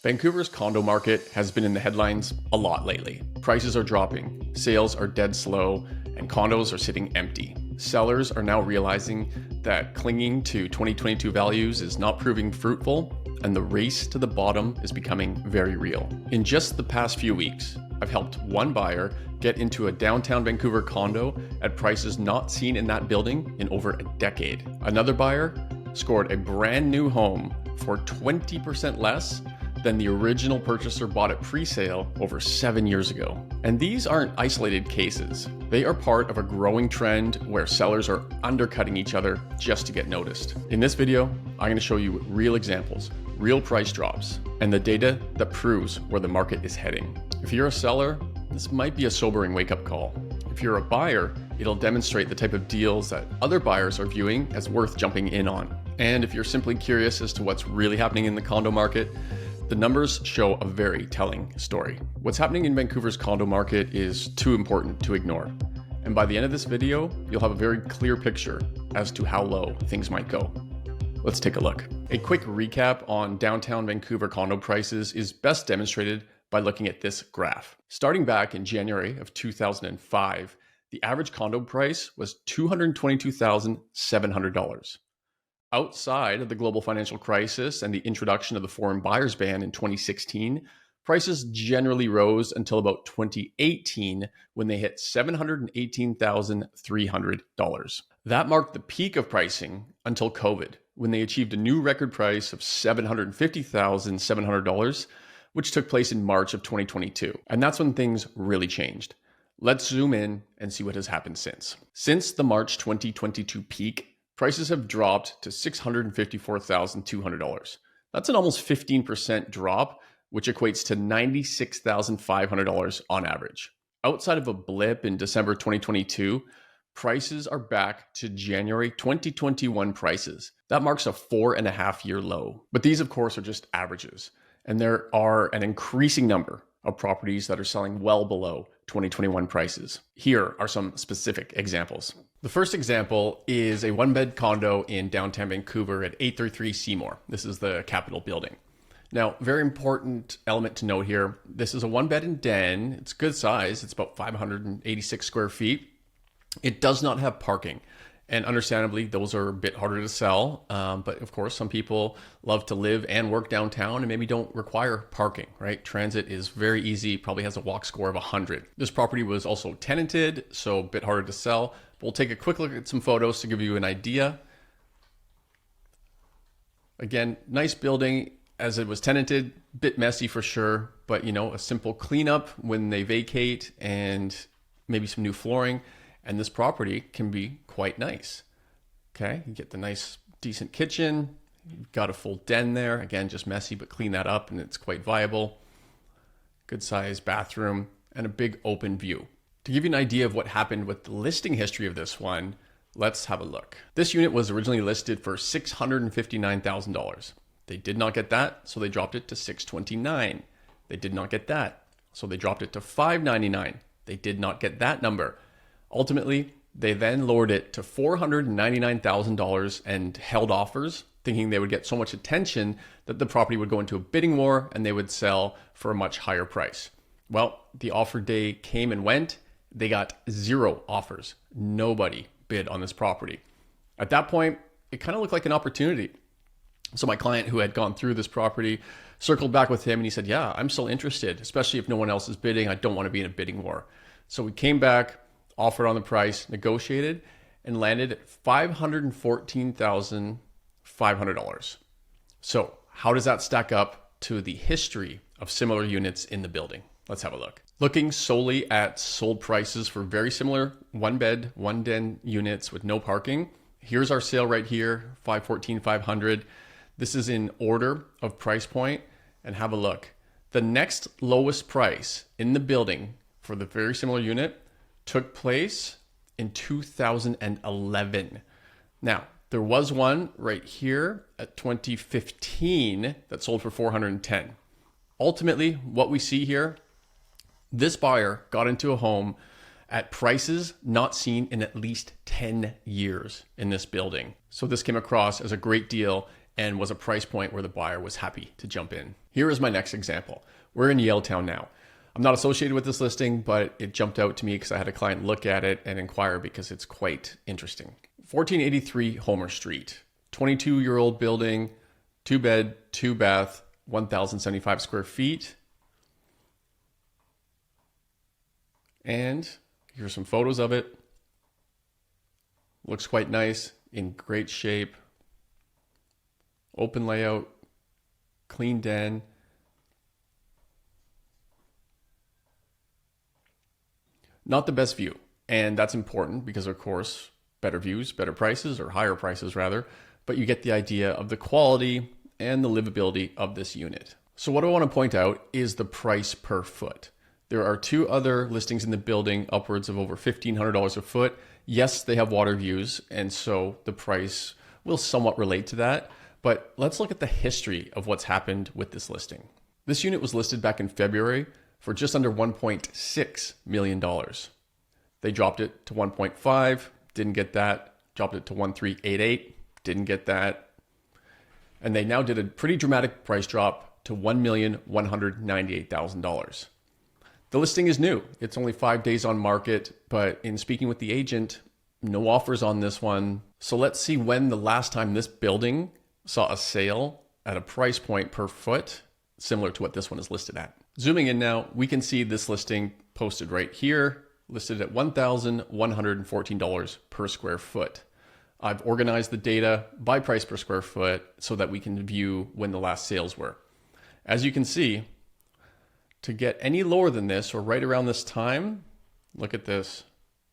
Vancouver's condo market has been in the headlines a lot lately. Prices are dropping, sales are dead slow, and condos are sitting empty. Sellers are now realizing that clinging to 2022 values is not proving fruitful, and the race to the bottom is becoming very real. In just the past few weeks, I've helped one buyer get into a downtown Vancouver condo at prices not seen in that building in over a decade. Another buyer scored a brand new home for 20% less than the original purchaser bought at pre-sale over 7 years ago. And these aren't isolated cases. They are part of a growing trend where sellers are undercutting each other just to get noticed. In this video, I'm going to show you real examples, real price drops, and the data that proves where the market is heading. If you're a seller, this might be a sobering wake-up call. If you're a buyer, it'll demonstrate the type of deals that other buyers are viewing as worth jumping in on. And if you're simply curious as to what's really happening in the condo market, the numbers show a very telling story. What's happening in Vancouver's condo market is too important to ignore. And by the end of this video, you'll have a very clear picture as to how low things might go. Let's take a look. A quick recap on downtown Vancouver condo prices is best demonstrated by looking at this graph. Starting back in January of 2005, the average condo price was $222,700. Outside of the global financial crisis and the introduction of the foreign buyers ban in 2016, prices generally rose until about 2018 when they hit $718,300. That marked the peak of pricing until COVID, when they achieved a new record price of $750,700, which took place in March of 2022. And that's when things really changed. Let's zoom in and see what has happened since. Since the March 2022 peak, prices have dropped to $654,200. That's an almost 15% drop, which equates to $96,500 on average. Outside of a blip in December 2022, prices are back to January 2021 prices. That marks a 4.5-year low. But these, of course, are just averages. And there are an increasing number of properties that are selling well below 2021 prices. Here are some specific examples. The first example is a one-bed condo in downtown Vancouver at 833 Seymour. This is the Capitol building. Now, very important element to note here, this is a one-bed and den. It's good size. It's about 586 square feet. It does not have parking. And understandably, those are a bit harder to sell. But of course, some people love to live and work downtown and maybe don't require parking, right? Transit is very easy, probably has a walk score of 100. This property was also tenanted, so a bit harder to sell. But we'll take a quick look at some photos to give you an idea. Again, nice building as it was tenanted, bit messy for sure, but a simple cleanup when they vacate and maybe some new flooring. And this property can be quite nice. Okay, you get the nice, decent kitchen. You've got a full den there. Again, just messy, but clean that up and it's quite viable. Good size bathroom and a big open view. To give you an idea of what happened with the listing history of this one, let's have a look. This unit was originally listed for $659,000. They did not get that, so they dropped it to $629,000. They did not get that, so they dropped it to $599,000. They did not get that number. Ultimately, they then lowered it to $499,000 and held offers, thinking they would get so much attention that the property would go into a bidding war and they would sell for a much higher price. Well, the offer day came and went. They got 0 offers. Nobody bid on this property. At that point, it kind of looked like an opportunity. So my client who had gone through this property circled back with him and he said, yeah, I'm still interested, especially if no one else is bidding. I don't want to be in a bidding war. So we came back, offered on the price, negotiated, and landed at $514,500. So how does that stack up to the history of similar units in the building? Let's have a look. Looking solely at sold prices for very similar one-bed, one-den units with no parking, here's our sale right here, $514,500. This is in order of price point, and have a look. The next lowest price in the building for the very similar unit took place in 2011. Now, there was one right here at 2015 that sold for $410,000. Ultimately, what we see here, this buyer got into a home at prices not seen in at least 10 years in this building. So this came across as a great deal and was a price point where the buyer was happy to jump in. Here is my next example. We're in Yaletown now. I'm not associated with this listing, but it jumped out to me because I had a client look at it and inquire because it's quite interesting. 1483 Homer Street, 22-year-old building, 2-bed, 2-bath, 1,075 square feet. And here's some photos of it. Looks quite nice, in great shape. Open layout, clean den. Not the best view, and that's important because, of course, better views, better prices, or higher prices rather, but you get the idea of the quality and the livability of this unit. So what I want to point out is the price per foot. There are two other listings in the building upwards of over $1,500 a foot. Yes, they have water views, and so the price will somewhat relate to that, but let's look at the history of what's happened with this listing. This unit was listed back in February for just under $1.6 million. They dropped it to 1.5, didn't get that. Dropped it to 1.388, didn't get that. And they now did a pretty dramatic price drop to $1,198,000. The listing is new. It's only 5 days on market, but in speaking with the agent, no offers on this one. So let's see when the last time this building saw a sale at a price point per foot similar to what this one is listed at. Zooming in now, we can see this listing posted right here, listed at $1,114 per square foot. I've organized the data by price per square foot so that we can view when the last sales were. As you can see, to get any lower than this or right around this time, look at this,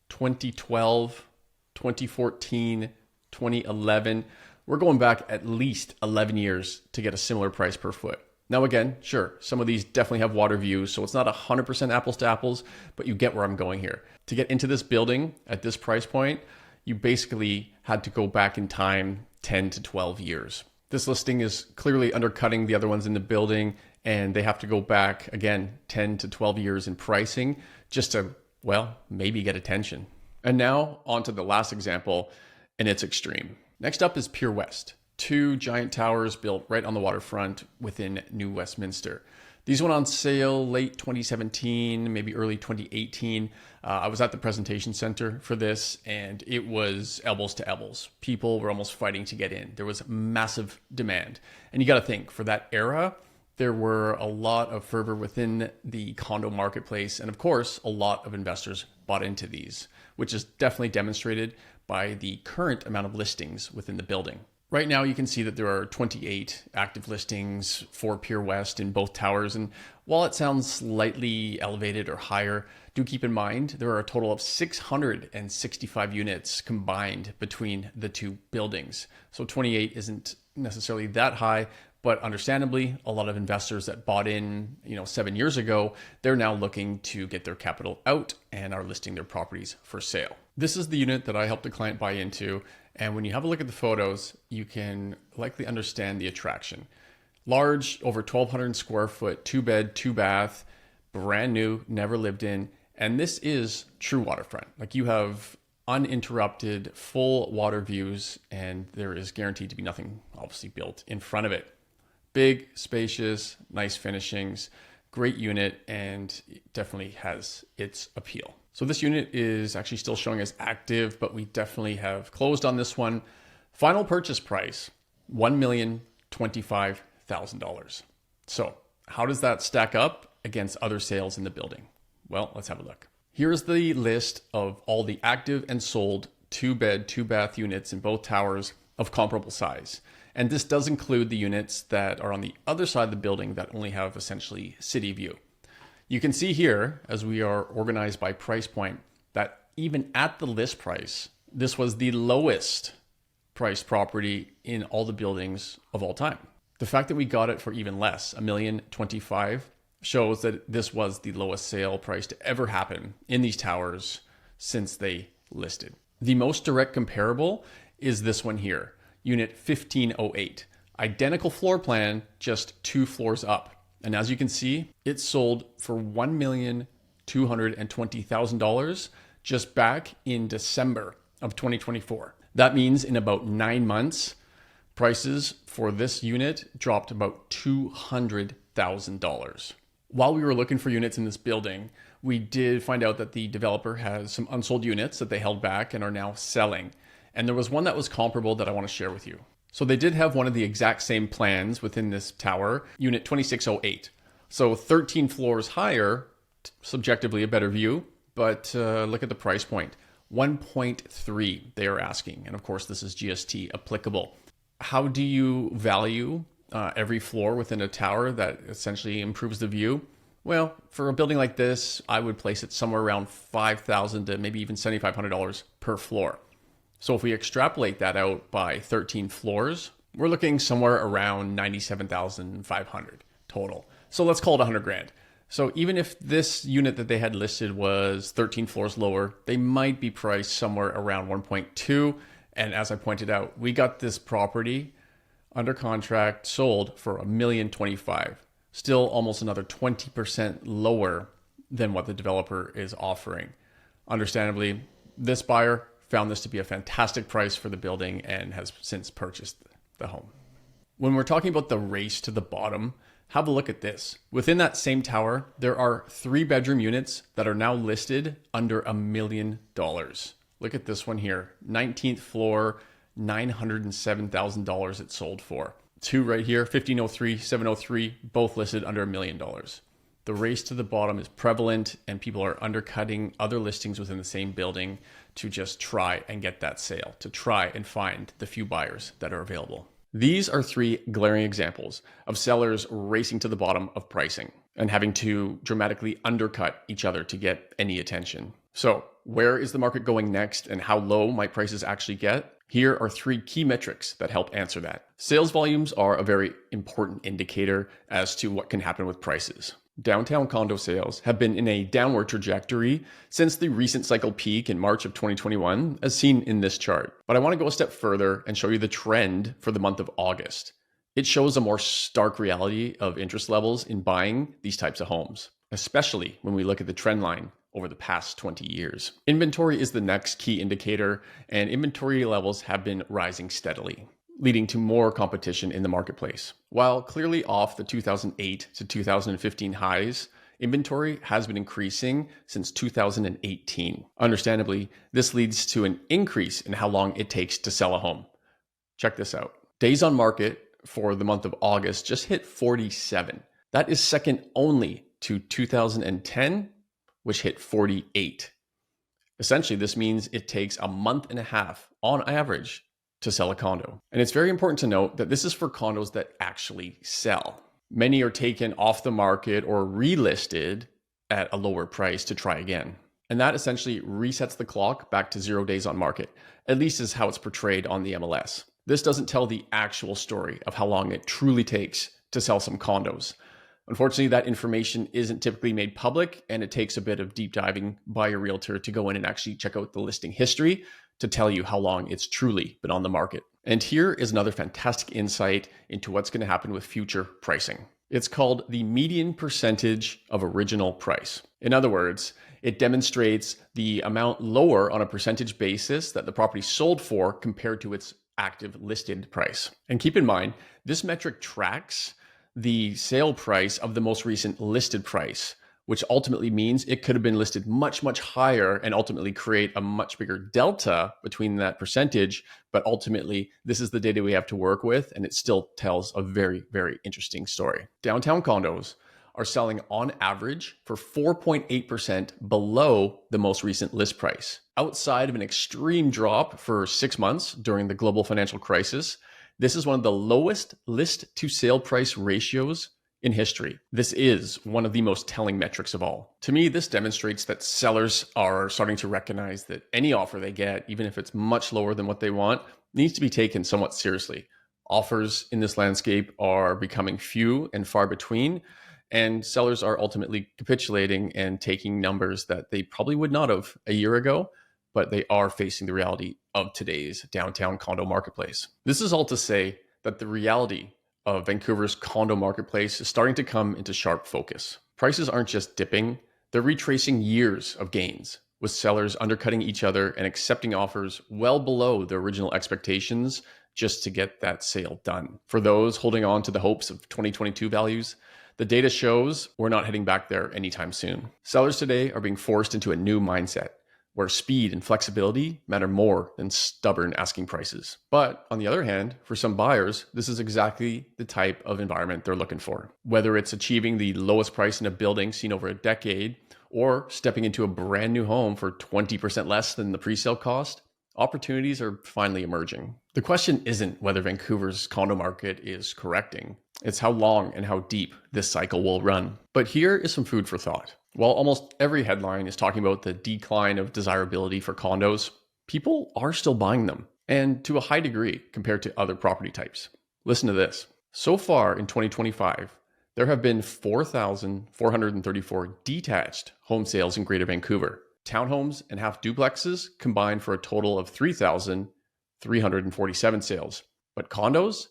2012, 2014, 2011, we're going back at least 11 years to get a similar price per foot. Now again, sure, some of these definitely have water views, so it's not 100% apples to apples, but you get where I'm going here. To get into this building at this price point, you basically had to go back in time 10 to 12 years. This listing is clearly undercutting the other ones in the building, and they have to go back, again, 10 to 12 years in pricing just to, well, maybe get attention. And now on to the last example, and it's extreme. Next up is Pier West. 2 giant towers built right on the waterfront within New Westminster. These went on sale late 2017, maybe early 2018. I was at the presentation center for this, and it was elbows to elbows. People were almost fighting to get in. There was massive demand. And you got to think, for that era, there were a lot of fervor within the condo marketplace. And of course, a lot of investors bought into these, which is definitely demonstrated by the current amount of listings within the building. Right now, you can see that there are 28 active listings for Pier West in both towers. And while it sounds slightly elevated or higher, do keep in mind there are a total of 665 units combined between the two buildings. So 28 isn't necessarily that high, but understandably, a lot of investors that bought in, 7 years ago, they're now looking to get their capital out and are listing their properties for sale. This is the unit that I helped a client buy into. And when you have a look at the photos, you can likely understand the attraction. Large, over 1,200 square foot, 2-bed, 2-bath, brand new, never lived in. And this is true waterfront. Like, you have uninterrupted, full water views, and there is guaranteed to be nothing obviously built in front of it. Big, spacious, nice finishings, great unit, and it definitely has its appeal. So this unit is actually still showing as active, but we definitely have closed on this one. Final purchase price, $1,025,000. So how does that stack up against other sales in the building? Well, let's have a look. Here's the list of all the active and sold 2-bed, 2-bath units in both towers of comparable size. And this does include the units that are on the other side of the building that only have essentially city view. You can see here, as we are organized by price point, that even at the list price, this was the lowest priced property in all the buildings of all time. The fact that we got it for even less, $1,025,000, shows that this was the lowest sale price to ever happen in these towers since they listed. The most direct comparable is this one here, Unit 1508. Identical floor plan, just 2 floors up. And as you can see, it sold for $1,220,000 just back in December of 2024. That means in about 9 months, prices for this unit dropped about 200%. $100,000. While we were looking for units in this building, we did find out that the developer has some unsold units that they held back and are now selling. And there was one that was comparable that I want to share with you. So they did have one of the exact same plans within this tower, unit 2608. So 13 floors higher, subjectively a better view, but look at the price point. 1.3 they are asking. And of course, this is GST applicable. How do you value every floor within a tower that essentially improves the view? Well, for a building like this, I would place it somewhere around $5,000 to maybe even $7,500 per floor. So if we extrapolate that out by 13 floors, we're looking somewhere around $97,500 total. So let's call it 100 grand. So even if this unit that they had listed was 13 floors lower, they might be priced somewhere around 1.2. And as I pointed out, we got this property under contract sold for $1,025,000, still almost another 20% lower than what the developer is offering. Understandably, this buyer found this to be a fantastic price for the building and has since purchased the home. When we're talking about the race to the bottom, have a look at this. Within that same tower, there are 3-bedroom units that are now listed under $1 million. Look at this one here, 19th floor, $907,000 it sold for. 2 right here, 1503, 703, both listed under $1 million. The race to the bottom is prevalent and people are undercutting other listings within the same building to just try and get that sale, to try and find the few buyers that are available. These are 3 glaring examples of sellers racing to the bottom of pricing and having to dramatically undercut each other to get any attention. So where is the market going next and how low might prices actually get? Here are 3 key metrics that help answer that. Sales volumes are a very important indicator as to what can happen with prices. Downtown condo sales have been in a downward trajectory since the recent cycle peak in March of 2021, as seen in this chart. But I want to go a step further and show you the trend for the month of August. It shows a more stark reality of interest levels in buying these types of homes, especially when we look at the trend line over the past 20 years. Inventory is the next key indicator, and inventory levels have been rising steadily, leading to more competition in the marketplace. While clearly off the 2008 to 2015 highs, inventory has been increasing since 2018. Understandably, this leads to an increase in how long it takes to sell a home. Check this out. Days on market for the month of August just hit 47. That is second only to 2010, which hit 48. Essentially, this means it takes a month and a half on average to sell a condo. And it's very important to note that this is for condos that actually sell. Many are taken off the market or relisted at a lower price to try again. And that essentially resets the clock back to 0 days on market, at least is how it's portrayed on the MLS. This doesn't tell the actual story of how long it truly takes to sell some condos. Unfortunately, that information isn't typically made public, and it takes a bit of deep diving by a realtor to go in and actually check out the listing history to tell you how long it's truly been on the market. And here is another fantastic insight into what's going to happen with future pricing. It's called the median percentage of original price. In other words, it demonstrates the amount lower on a percentage basis that the property sold for compared to its active listed price. And keep in mind, this metric tracks the sale price of the most recent listed price, which ultimately means it could have been listed much, much higher and ultimately create a much bigger delta between that percentage. But ultimately, this is the data we have to work with, and it still tells a very, very interesting story. Downtown condos are selling on average for 4.8% below the most recent list price. Outside of an extreme drop for 6 months during the global financial crisis, this is one of the lowest list to sale price ratios in history. This is one of the most telling metrics of all. To me, this demonstrates that sellers are starting to recognize that any offer they get, even if it's much lower than what they want, needs to be taken somewhat seriously. Offers in this landscape are becoming few and far between, and sellers are ultimately capitulating and taking numbers that they probably would not have a year ago, but they are facing the reality of today's downtown condo marketplace. This is all to say that the reality of Vancouver's condo marketplace is starting to come into sharp focus. Prices aren't just dipping, they're retracing years of gains, with sellers undercutting each other and accepting offers well below their original expectations just to get that sale done. For those holding on to the hopes of 2022 values, The data shows we're not heading back there anytime soon. Sellers today are being forced into a new mindset where speed and flexibility matter more than stubborn asking prices. But on the other hand, for some buyers, this is exactly the type of environment they're looking for. Whether it's achieving the lowest price in a building seen over a decade or stepping into a brand new home for 20% less than the presale cost, opportunities are finally emerging. The question isn't whether Vancouver's condo market is correcting. It's how long and how deep this cycle will run. But here is some food for thought. While almost every headline is talking about the decline of desirability for condos, people are still buying them, and to a high degree compared to other property types. Listen to this. So far in 2025, there have been 4,434 detached home sales in Greater Vancouver. Townhomes and half duplexes combined for a total of 3,347 sales, but condos,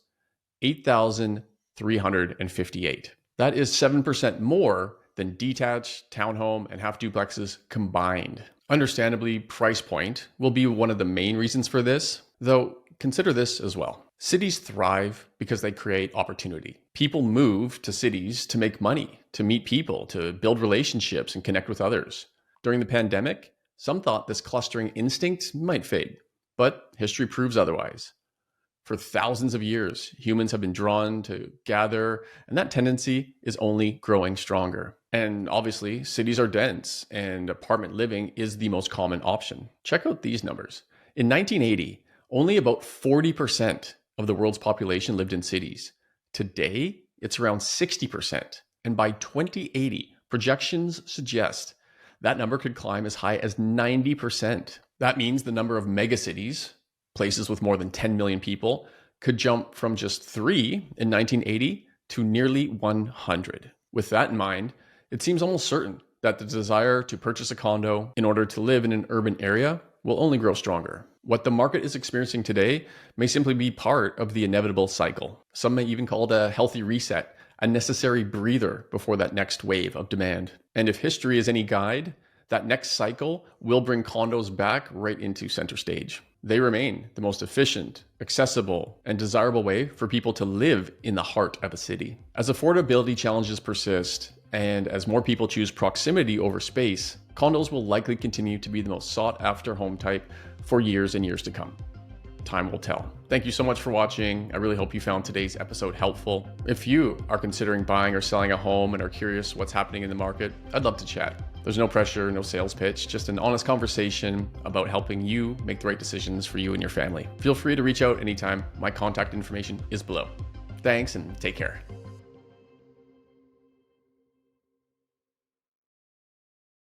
8,358. That is 7% more than detached, townhome, and half duplexes combined. Understandably, price point will be one of the main reasons for this, though consider this as well. Cities thrive because they create opportunity. People move to cities to make money, to meet people, to build relationships and connect with others. During the pandemic, some thought this clustering instinct might fade, but history proves otherwise. For thousands of years, humans have been drawn to gather, and that tendency is only growing stronger. And obviously, cities are dense, and apartment living is the most common option. Check out these numbers. In 1980, only about 40% of the world's population lived in cities. Today, it's around 60%. And by 2080, projections suggest that number could climb as high as 90%. That means the number of megacities, places with more than 10 million people, could jump from just 3 in 1980 to nearly 100. With that in mind, it seems almost certain that the desire to purchase a condo in order to live in an urban area will only grow stronger. What the market is experiencing today may simply be part of the inevitable cycle. Some may even call it a healthy reset, a necessary breather before that next wave of demand. And if history is any guide, that next cycle will bring condos back right into center stage. They remain the most efficient, accessible, and desirable way for people to live in the heart of a city. As affordability challenges persist, and as more people choose proximity over space, condos will likely continue to be the most sought after home type for years and years to come. Time will tell. Thank you so much for watching. I really hope you found today's episode helpful. If you are considering buying or selling a home and are curious what's happening in the market, I'd love to chat. There's no pressure, no sales pitch, just an honest conversation about helping you make the right decisions for you and your family. Feel free to reach out anytime. My contact information is below. Thanks and take care.